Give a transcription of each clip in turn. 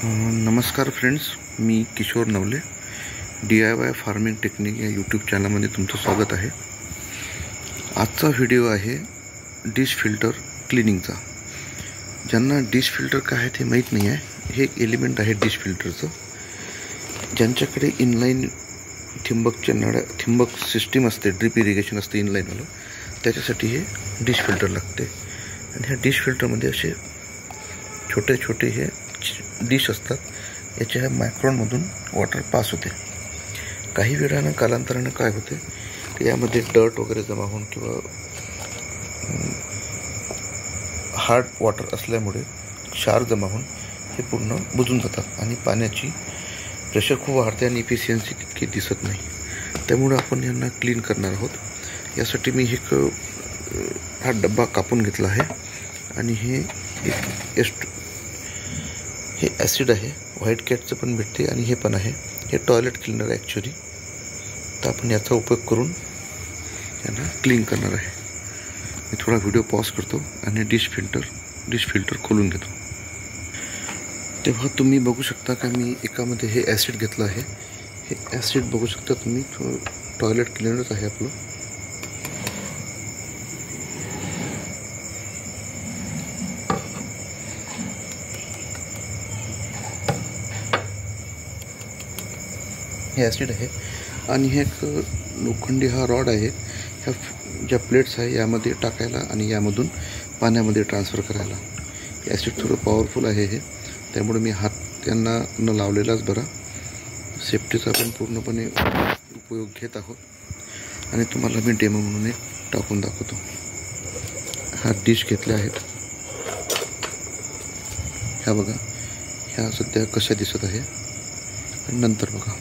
नमस्कार फ्रेंड्स, मी Kishor Navale. DIY farming technique या यूट्यूब चॅनलमध्ये तुमचं स्वागत आहे. आजचा व्हिडिओ आहे डिश फिल्टर क्लिनिंगचा. ज्यांना डिश फिल्टर काय आहे ते माहीत नाही आहे, हे एक एलिमेंट आहे डिश फिल्टरचं. ज्यांच्याकडे इनलाईन ठिंबक सिस्टीम असते, ड्रिप इरिगेशन असते इनलाईनवालं, त्याच्यासाठी हे डिश फिल्टर लागते. आणि ह्या डिश फिल्टरमध्ये असे छोटे छोटे हे डिश असतात. याच्या मायक्रॉनमधून वॉटर पास होते. काही वेळानं कालांतरानं काय होते की यामध्ये डर्ट वगैरे जमा होऊन किंवा हार्ड वॉटर असल्यामुळे क्षार जमा होऊन हे पूर्ण बुजून जातात आणि पाण्याची प्रेशर खूप वाढते आणि इफिशियन्सी तितकी दिसत नाही. त्यामुळे आपण यांना क्लीन करणार आहोत. यासाठी मी हा डब्बा कापून घेतला आहे आणि हे ॲसिड आहे. व्हाईट कॅटचं पण भेटते आणि हे पण आहे. हे टॉयलेट क्लीनर आहे ॲक्च्युली. तर आपण याचा उपयोग करून यांना क्लीन करणार आहे. मी थोडा व्हिडिओ पॉज करतो आणि डिश फिल्टर खोलून घेतो. तेव्हा तुम्ही बघू शकता का मी एकामध्ये हे ॲसिड घेतलं आहे. हे ॲसिड बघू शकता तुम्ही, टॉयलेट क्लीनरच आहे आपलं. हे ॲसिड आहे आणि हे एक लोखंडी हा रॉड आहे. ह्या ज्या प्लेट्स आहे यामध्ये टाकायला आणि यामधून पाण्यामध्ये ट्रान्सफर करायला. ॲसिड थोडं पॉवरफुल आहे हे, त्यामुळे मी हात त्यांना न लावलेलाच बरा. सेफ्टीचा पण पूर्णपणे उपयोग घेत आहोत आणि तुम्हाला मी डेमो म्हणून एक टाकून दाखवतो. हा डिश घेतल्या आहेत. ह्या बघा, ह्या सध्या कशा दिसत आहे आणि नंतर बघा.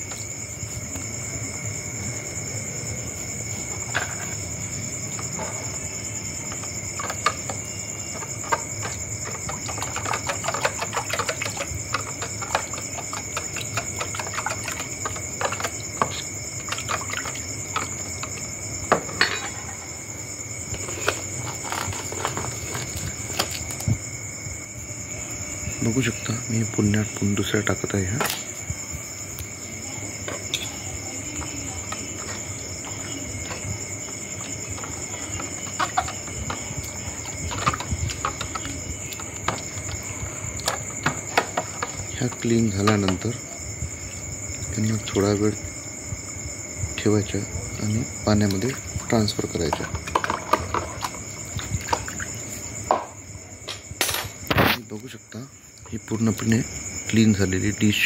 बघू शकता मी पुन्हा दुसऱ्या टाकत आहे. ह्या क्लीन झाल्यानंतर त्यांना थोडा वेळ ठेवायच्या आणि पाण्यामध्ये ट्रान्सफर करायच्या. बघू शकता ही पूर्णपणे क्लीन झालेली डिश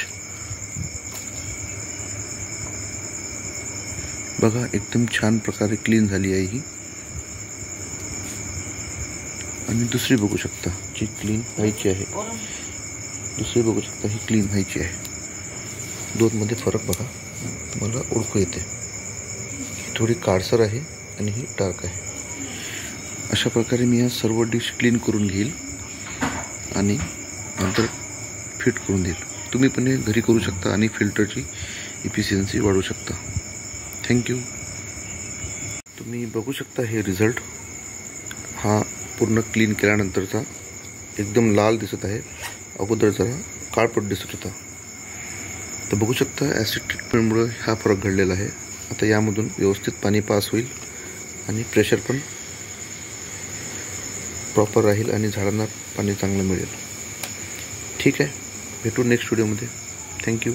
बघा, एकदम छान प्रकारे क्लीन झाली आहे ही. आणि दुसरी बघू शकता जी क्लीन व्हायची आहे. दुसरी बघू शकता ही क्लीन व्हायची आहे. दोनमध्ये फरक बघा, तुम्हाला ओळखू येते. ही थोडी काळसर आहे आणि ही डार्क आहे. अशा प्रकारे मी या सर्व डिश क्लीन करून घेईल आणि नंतर फिट करून देईल. तुम्ही पण हे घरी करू शकता आणि फिल्टरची इफिशियन्सी वाढवू शकता. थँक्यू. तुम्ही बघू शकता हे रिझल्ट. हा पूर्ण क्लीन केल्यानंतरचा एकदम लाल दिसत आहे. अगोदर जरा काळपट दिसत होता. तर बघू शकता ॲसिड ट्रीटमेंटमुळे हा फरक घडलेला आहे. आता यामधून व्यवस्थित पाणी पास होईल आणि प्रेशर पण प्रॉपर राहील आणि झाडांना पाणी चांगलं मिळेल. ठीक आहे, भेटू नेक्स्ट व्हिडिओमध्ये. थँक्यू.